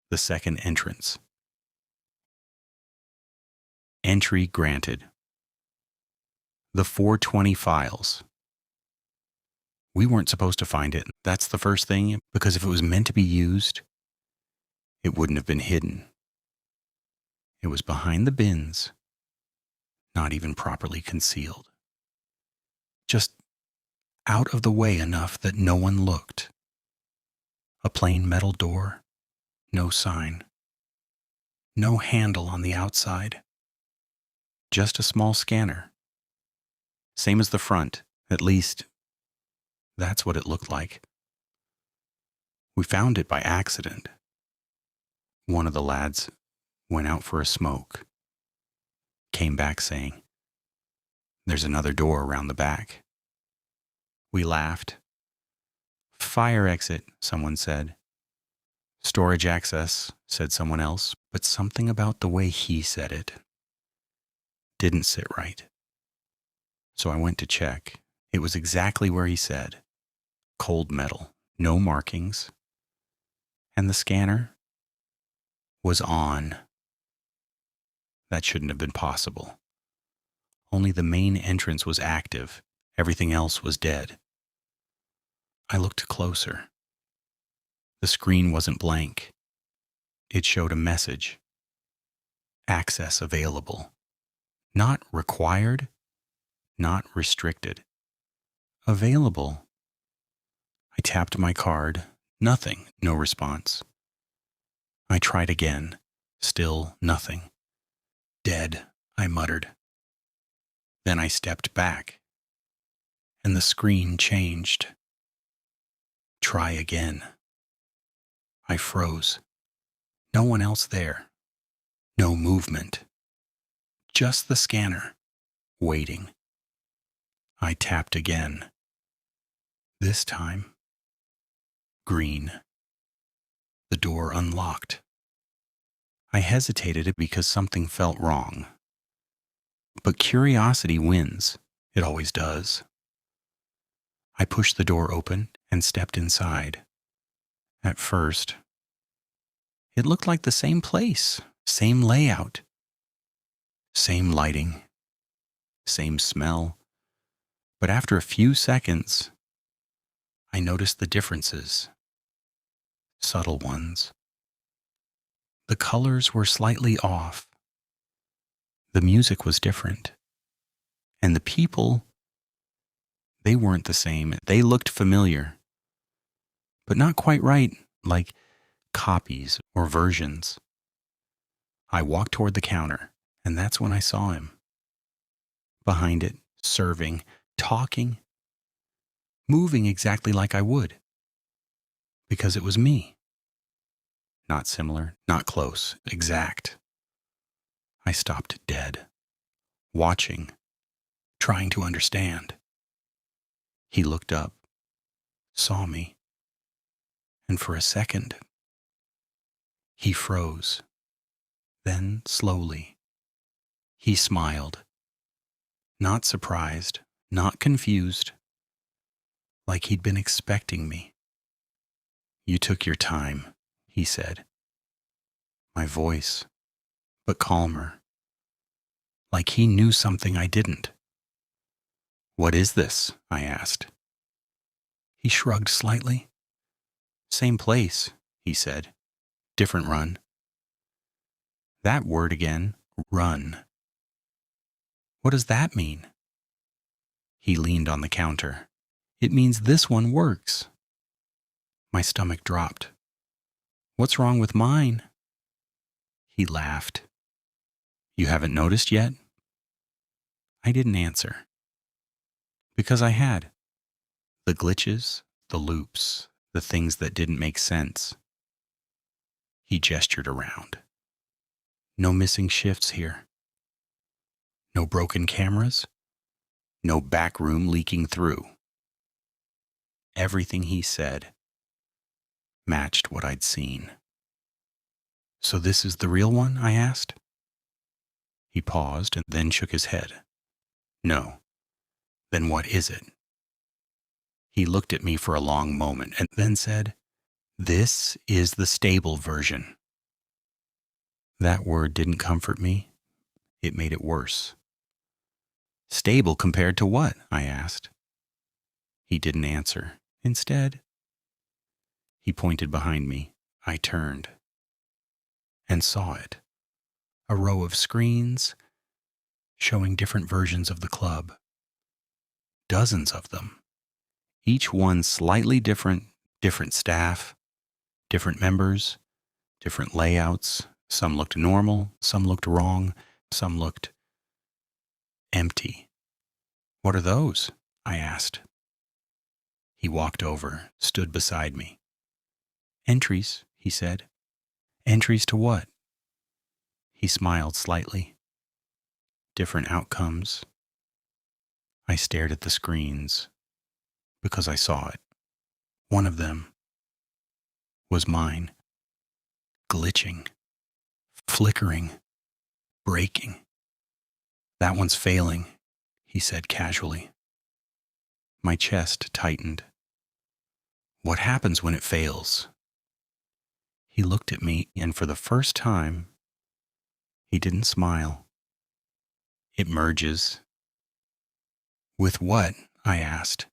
The second entrance. Entry granted. The 420 files. We weren't supposed to find it. That's the first thing, because if it was meant to be used, it wouldn't have been hidden. It was behind the bins, not even properly concealed. Just out of the way enough that no one looked. A plain metal door, no sign. No handle on the outside. Just a small scanner. Same as the front, at least that's what it looked like. We found it by accident. One of the lads went out for a smoke. Came back saying, "There's another door around the back." We laughed. "Fire exit," someone said. "Storage access," said someone else, but something about the way he said it didn't sit right. So I went to check. It was exactly where he said. Cold metal, no markings. And the scanner was on. That shouldn't have been possible. Only the main entrance was active. Everything else was dead. I looked closer. The screen wasn't blank. It showed a message. Access available. Not required, not restricted. Available. I tapped my card. Nothing. No response. I tried again. Still nothing. "Dead," I muttered. Then I stepped back, and the screen changed. Try again. I froze. No one else there. No movement. Just the scanner, waiting. I tapped again. This time, green. The door unlocked. I hesitated because something felt wrong. But curiosity wins. It always does. I pushed the door open and stepped inside. At first, it looked like the same place, same layout, same lighting, same smell. But after a few seconds, I noticed the differences. Subtle ones. The colors were slightly off. The music was different. And the people, they weren't the same. They looked familiar, but not quite right, like copies or versions. I walked toward the counter, and that's when I saw him. Behind it, serving, talking, moving exactly like I would. Because it was me. Not similar, not close, exact. I stopped dead, watching, trying to understand. He looked up, saw me, and for a second, he froze. Then, slowly, he smiled. Not surprised, not confused, like he'd been expecting me. "You took your time," he said. My voice, but calmer, like he knew something I didn't. "What is this?" I asked. He shrugged slightly. "Same place," he said. "Different run." That word again, run. What does that mean? He leaned on the counter. "It means this one works." My stomach dropped. "What's wrong with mine?" He laughed. "You haven't noticed yet?" I didn't answer. Because I had. The glitches, the loops, the things that didn't make sense. He gestured around. No missing shifts here. No broken cameras. No back room leaking through. Everything he said matched what I'd seen. "So this is the real one?" I asked. He paused and then shook his head. "No." "Then what is it?" He looked at me for a long moment and then said, "This is the stable version." That word didn't comfort me. It made it worse. Stable compared to what? I asked. He didn't answer. Instead, he pointed behind me. I turned and saw it. A row of screens showing different versions of the club. Dozens of them. Each one slightly different staff, different members, different layouts. Some looked normal, some looked wrong, some looked empty. What are those? I asked. He walked over, stood beside me. Entries, he said. Entries to what? He smiled slightly. Different outcomes. I stared at the screens because I saw it. One of them was mine. Glitching, flickering, breaking. That one's failing, he said casually. My chest tightened. What happens when it fails? He looked at me, and for the first time, he didn't smile. It merges. With what? I asked.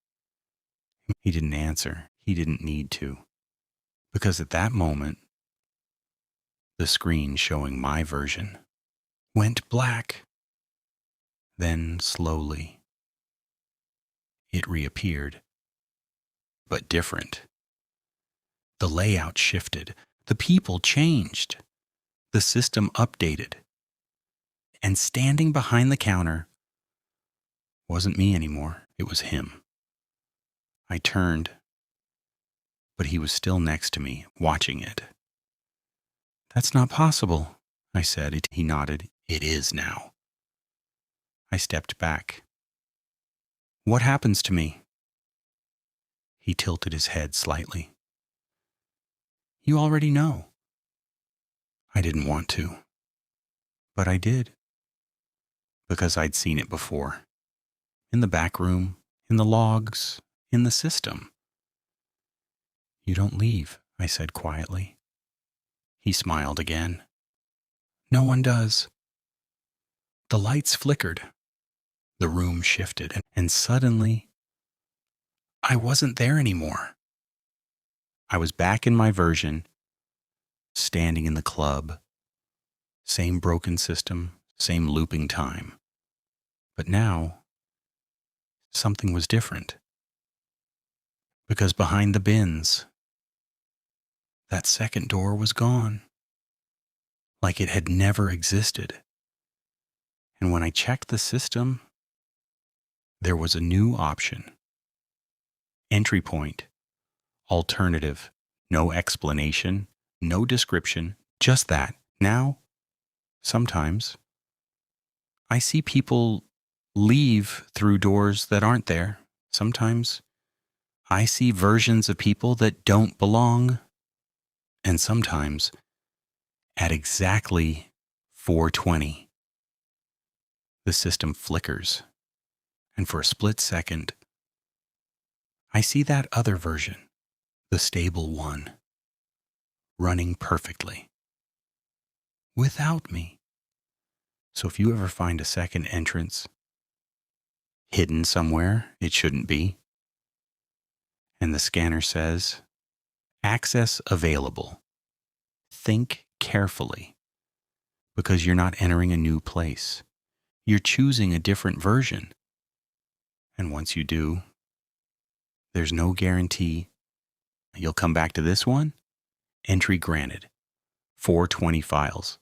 He didn't answer. He didn't need to. Because at that moment, the screen showing my version went black. Then slowly, it reappeared, but different. The layout shifted. The people changed. The system updated. And standing behind the counter wasn't me anymore. It was him. I turned, but he was still next to me, watching it. That's not possible, I said. He nodded. It is now. I stepped back. What happens to me? He tilted his head slightly. You already know. I didn't want to, but I did. Because I'd seen it before. In the back room, in the logs, in the system. You don't leave, I said quietly. He smiled again. No one does. The lights flickered. The room shifted, and suddenly, I wasn't there anymore. I was back in my version, standing in the club. Same broken system, same looping time. But now, something was different. Because behind the bins, that second door was gone. Like it had never existed. And when I checked the system, there was a new option. Entry point. Alternative. No explanation. No description. Just that. Now, sometimes, I see people leave through doors that aren't there. Sometimes, I see versions of people that don't belong. And sometimes, at exactly 4:20, the system flickers. And for a split second, I see that other version, the stable one, running perfectly. Without me. So if you ever find a second entrance, hidden somewhere it shouldn't be, and the scanner says, access available, think carefully, because you're not entering a new place. You're choosing a different version. And once you do, there's no guarantee you'll come back to this one. Entry granted. 420 files.